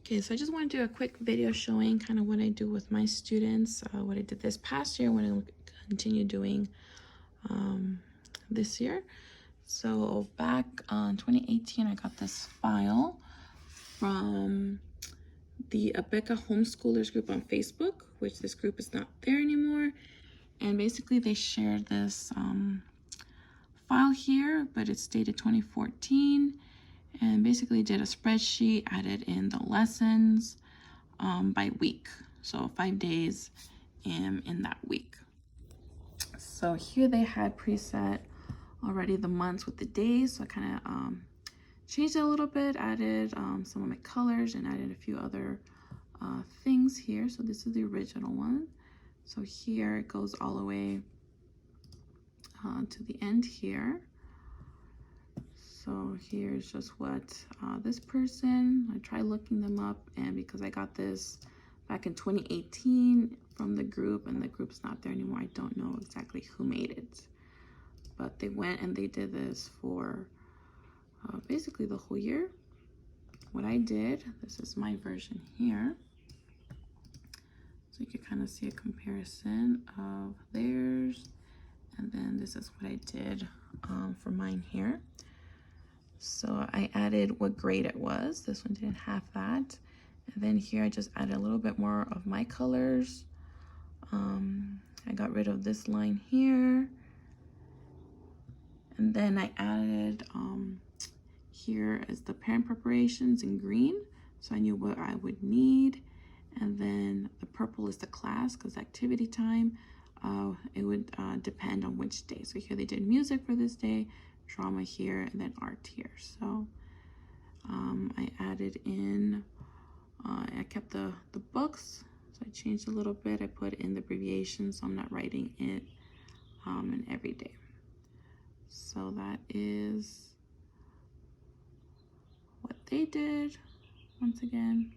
Okay, so I just want to do a quick video showing kind of what I do with my students, what I did this past year, what I continue doing this year. So back in 2018, I got this file from the Abeka Homeschoolers group on Facebook, which this group is not there anymore. And basically they shared this file here, but it's dated 2014. And basically did a spreadsheet, added in the lessons by week. So 5 days in that week. So here they had preset already the months with the days. So I kind of changed it a little bit, added some of my colors and added a few other things here. So this is the original one. So here it goes all the way to the end here. So here's just what this person, I tried looking them up, and because I got this back in 2018 from the group and the group's not there anymore, I don't know exactly who made it. But they went and they did this for basically the whole year. What I did, this is my version here. So you can kind of see a comparison of theirs. And then this is what I did for mine here. So I added what grade it was. This one didn't have that. And then here I just added a little bit more of my colors. I got rid of this line here. And then I added, here is the parent preparations in green. So I knew what I would need. And then the purple is the class, because activity time, it would depend on which day. So here they did music for this day, drama here, and then art here. So I added in, I kept the books, so I changed a little bit. I put in the abbreviations, so I'm not writing it in every day. So that is what they did, once again,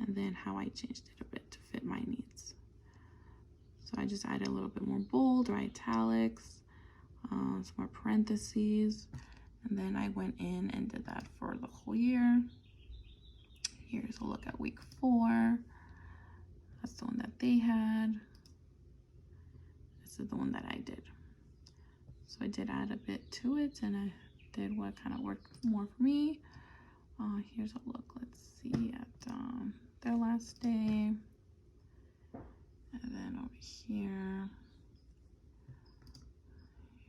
and then how I changed it a bit to fit my needs. So I just added a little bit more bold or italics, some more parentheses, and then I went in and did that for the whole year. Here's a look at week 4. That's the one that they had. This is the one that I did. So I did add a bit to it, and I did what kind of worked more for me. Here's a look, let's see, at their last day. And then over here,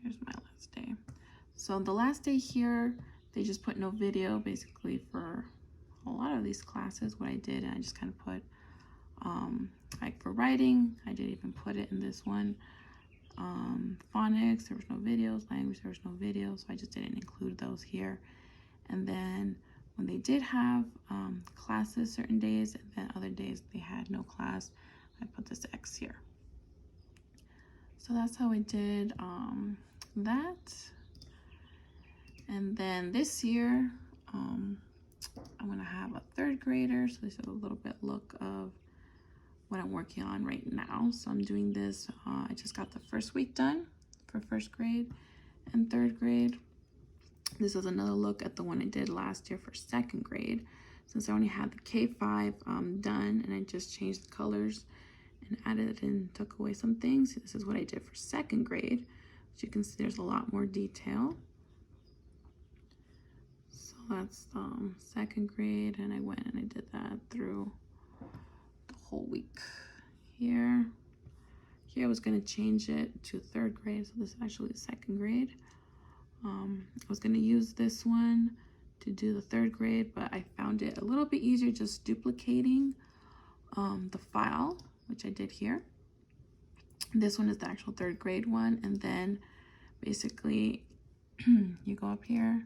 here's my last day. So the last day here, they just put no video, basically for a lot of these classes. What I did, I just kind of put, like for writing, I didn't even put it in this one. Phonics, there was no videos. Language, there was no videos, so I just didn't include those here. And then when they did have classes certain days, and then other days they had no class, I put this X here. So that's how I did that. And then this year, I'm gonna have a 3rd grader. So this is a little bit look of what I'm working on right now. So I'm doing this, I just got the first week done for 1st grade and 3rd grade. This is another look at the one I did last year for 2nd grade. Since I only had the K5 done, and I just changed the colors and added and took away some things. This is what I did for 2nd grade. As you can see, there's a lot more detail. So that's 2nd grade, and I went and I did that through the whole week. Here I was going to change it to 3rd grade, so this is actually 2nd grade. I was going to use this one to do the 3rd grade, but I found it a little bit easier just duplicating the file, which I did here. This one is the actual 3rd grade one, and then basically you go up here,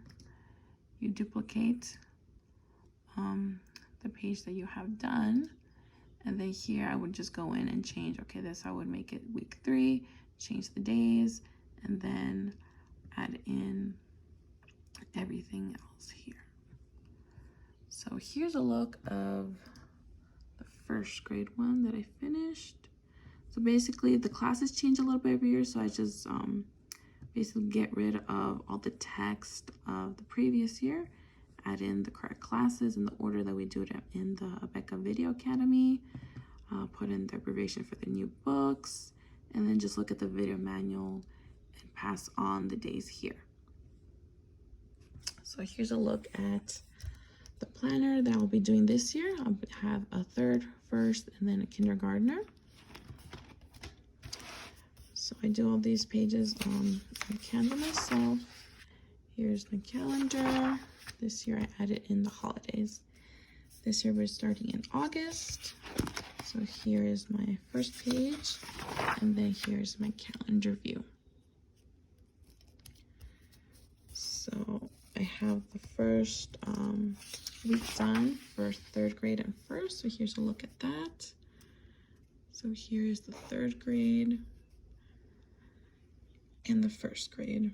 you duplicate the page that you have done, and then here I would just go in and change, okay, this I would make it week 3, change the days, and then add in everything else here. So here's a look of the 1st grade one that I finished. So basically the classes change a little bit every year, so I just basically get rid of all the text of the previous year, add in the correct classes in the order that we do it in the Abeka Video Academy, put in the abbreviation for the new books, and then just look at the video manual and pass on the days here. So here's a look at the planner that I'll be doing this year. I'll have a third, first, and then a kindergartner. So I do all these pages on Canva myself. Here's my calendar. This year I added in the holidays. This year we're starting in August. So here is my first page, and then here's my calendar view. So I have the first week done for third grade and first. So here's a look at that. So here's the third grade and the first grade.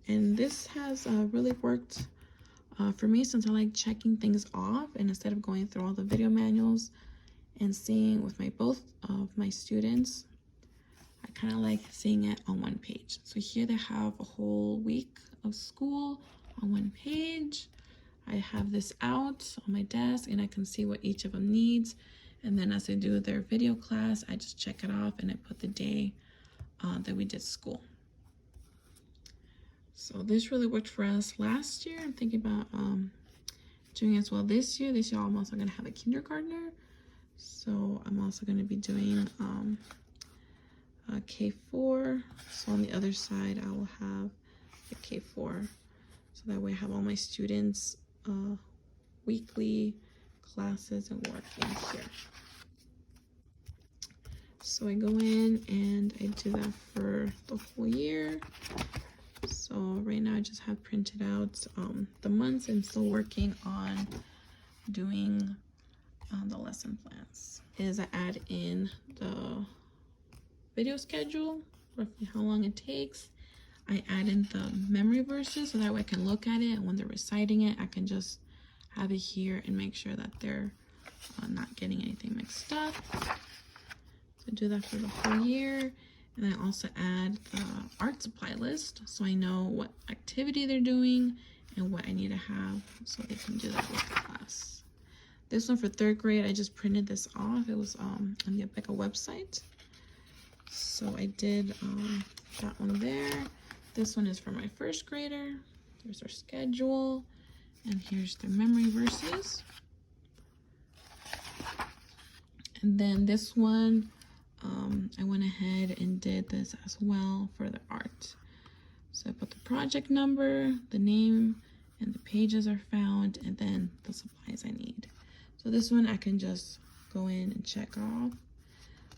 And this has really worked for me, since I like checking things off, and instead of going through all the video manuals and seeing with both of my students, I kind of like seeing it on one page. So here they have a whole week of school on one page. I have this out on my desk and I can see what each of them needs. And then as I do their video class, I just check it off and I put the day that we did school. So this really worked for us last year. I'm thinking about doing as well this year. This year I'm also going to have a kindergartner. So I'm also going to be doing K4. So on the other side, I will have the K4. So that way I have all my students' weekly classes and work in here. So I go in and I do that for the whole year. So right now I just have printed out the months. I'm still working on doing the lesson plans. I add in the video schedule, roughly how long it takes. I add in the memory verses so that way I can look at it, and when they're reciting it, I can just have it here and make sure that they're not getting anything mixed up. So I do that for the whole year. And I also add the art supply list so I know what activity they're doing and what I need to have so they can do that with the class. This one for third grade, I just printed this off. It was on the Abeka website. So I did that one there. This one is for my first grader. There's their schedule. And here's their memory verses. And then this one, I went ahead and did this as well for the art. So I put the project number, the name, and the pages are found, and then the supplies I need. So this one I can just go in and check off.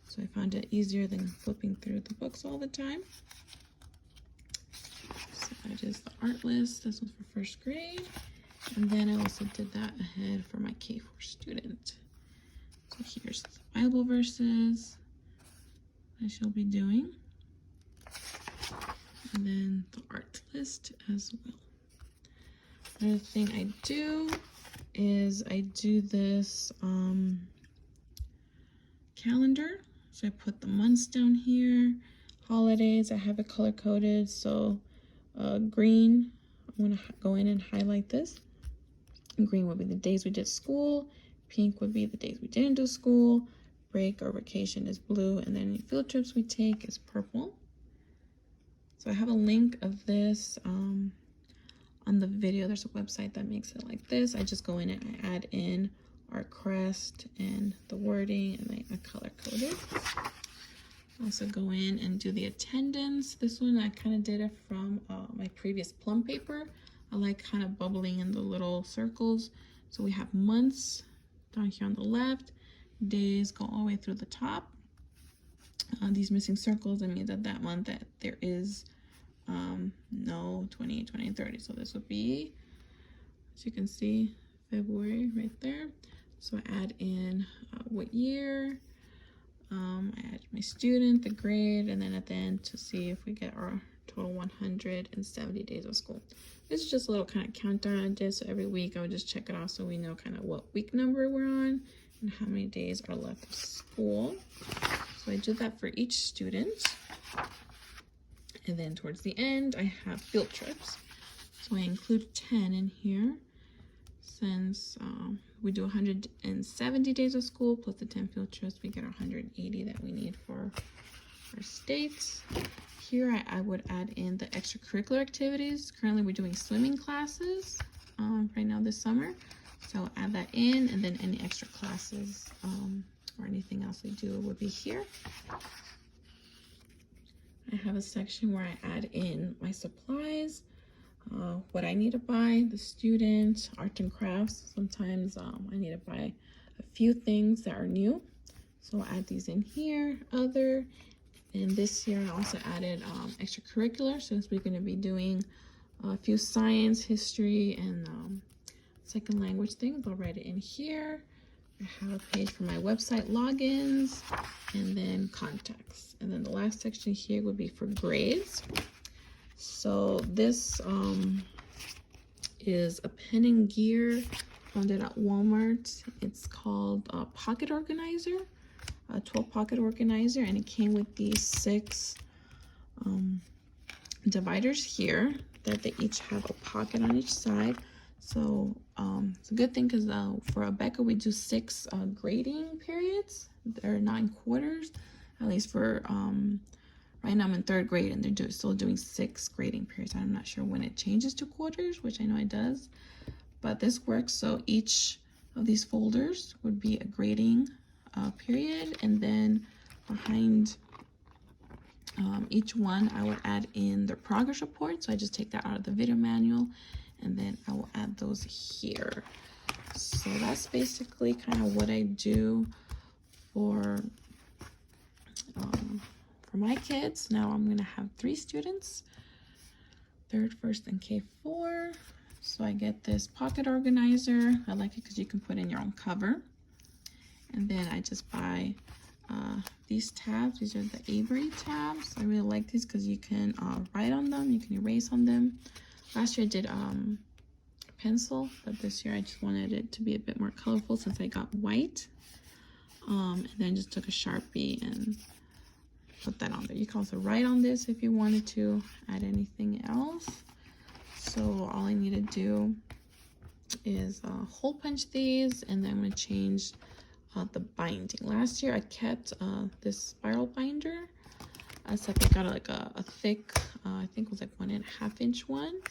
So I found it easier than flipping through the books all the time. So that is the art list. This one's for first grade. And then I also did that ahead for my K4 student. So here's the Bible verses I shall be doing, and then the art list as well. Another thing I do is I do this calendar. So I put the months down here, holidays, I have it color coded. So green, I'm going to go in and highlight this. And green would be the days we did school, pink would be the days we didn't do school, break or vacation is blue, and then any field trips we take is purple. So I have a link of this on the video. There's a website that makes it like this. I just go in and I add in our crest and the wording, and I color code it. I also go in and do the attendance. This one I kind of did it from my previous plum paper. I like kind of bubbling in the little circles. So we have months down here on the left, days go all the way through the top. These missing circles, that means that month that there is no 28, 29, 30. So this would be, as you can see, February right there. So I add in what year, I add my student, the grade, and then at the end to see if we get our total 170 days of school. This is just a little kind of countdown I did. So every week I would just check it off so we know kind of what week number we're on and how many days are left of school. So I did that for each student. And then towards the end, I have field trips. So I include 10 in here. since we do 170 days of school plus the 10 field trips, we get 180 that we need for our states. Here I would add in the extracurricular activities. Currently we're doing swimming classes right now this summer. So I'll add that in, and then any extra classes or anything else we do would be here. I have a section where I add in my supplies, what I need to buy, the student, art and crafts. Sometimes I need to buy a few things that are new. So I'll add these in here, other. And this year I also added extracurricular, since we're going to be doing a few science, history, and second language things. I'll write it in here. I have a page for my website logins, and then contacts. And then the last section here would be for grades. So this is a pen and gear, found it at Walmart. It's called a pocket organizer, a 12 pocket organizer, and it came with these 6 dividers here that they each have a pocket on each side. So it's a good thing because for Abeka we do 6 grading periods. They're 9 quarters, at least for right now I'm in 3rd grade, and they're still doing 6 grading periods. I'm not sure when it changes to quarters, which I know it does, but this works. So each of these folders would be a grading period, and then behind each one I would add in their progress report. So I just take that out of the video manual, and then I will add those here. So that's basically kind of what I do for my kids. Now I'm gonna have 3 students, 3rd, 1st, and K4. So I get this pocket organizer. I like it because you can put in your own cover. And then I just buy these tabs. These are the Avery tabs. I really like these because you can write on them, you can erase on them. Last year I did pencil, but this year I just wanted it to be a bit more colorful since I got white. And then just took a Sharpie and put that on there. You can also write on this if you wanted to add anything else. So all I need to do is hole punch these, and then I'm going to change the binding. Last year I kept this spiral binder, except I got like a thick, I think it was like 1.5 inch one.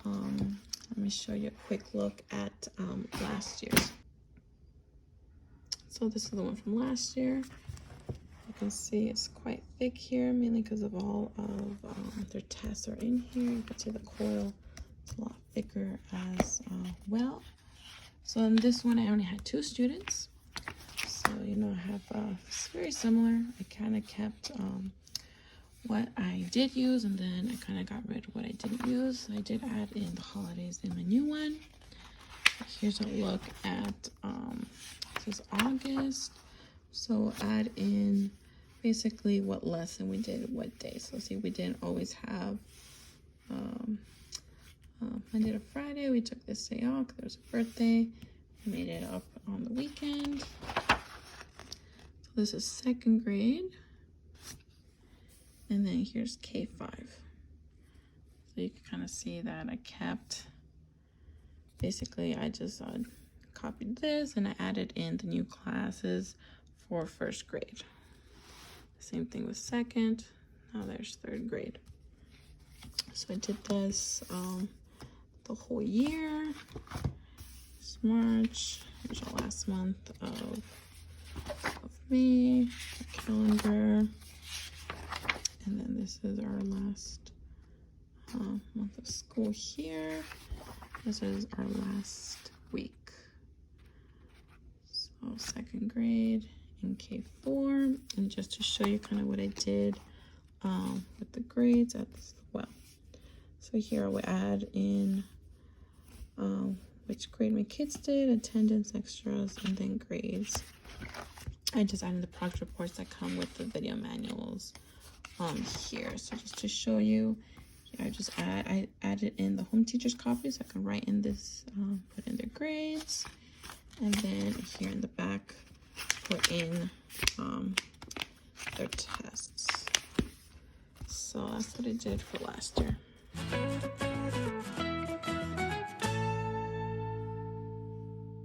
Let me show you a quick look at last year's. So this is the one from last year. You can see it's quite thick here, mainly because of all of their tests are in here. You can see the coil is a lot thicker as well. So in this one I only had 2 students. So you know, I have it's very similar. I kind of kept what I did use, and then I kind of got rid of what I didn't use. I did add in the holidays in my new one. Here's a look at this is August. So add in basically what lesson we did what day. So see, we didn't always have Monday to Friday. We took this day off because there was a birthday. We made it up on the weekend. So this is 2nd grade. And then here's K5. So you can kind of see that I kept, basically I just copied this and I added in the new classes for 1st grade. Same thing with 2nd. Now there's 3rd grade. So I did this the whole year. It's March. Here's our last month of May, our calendar. And then this is our last month of school here. This is our last week. So 2nd grade in K4. And just to show you kind of what I did with the grades at this as well. So here I would add in which grade my kids did, attendance, extras, and then grades. I just added the progress reports that come with the video manuals here. So just to show you, here I added in the home teacher's copies. I can write in this, put in their grades, and then here in the back put in their tests. So that's what I did for last year.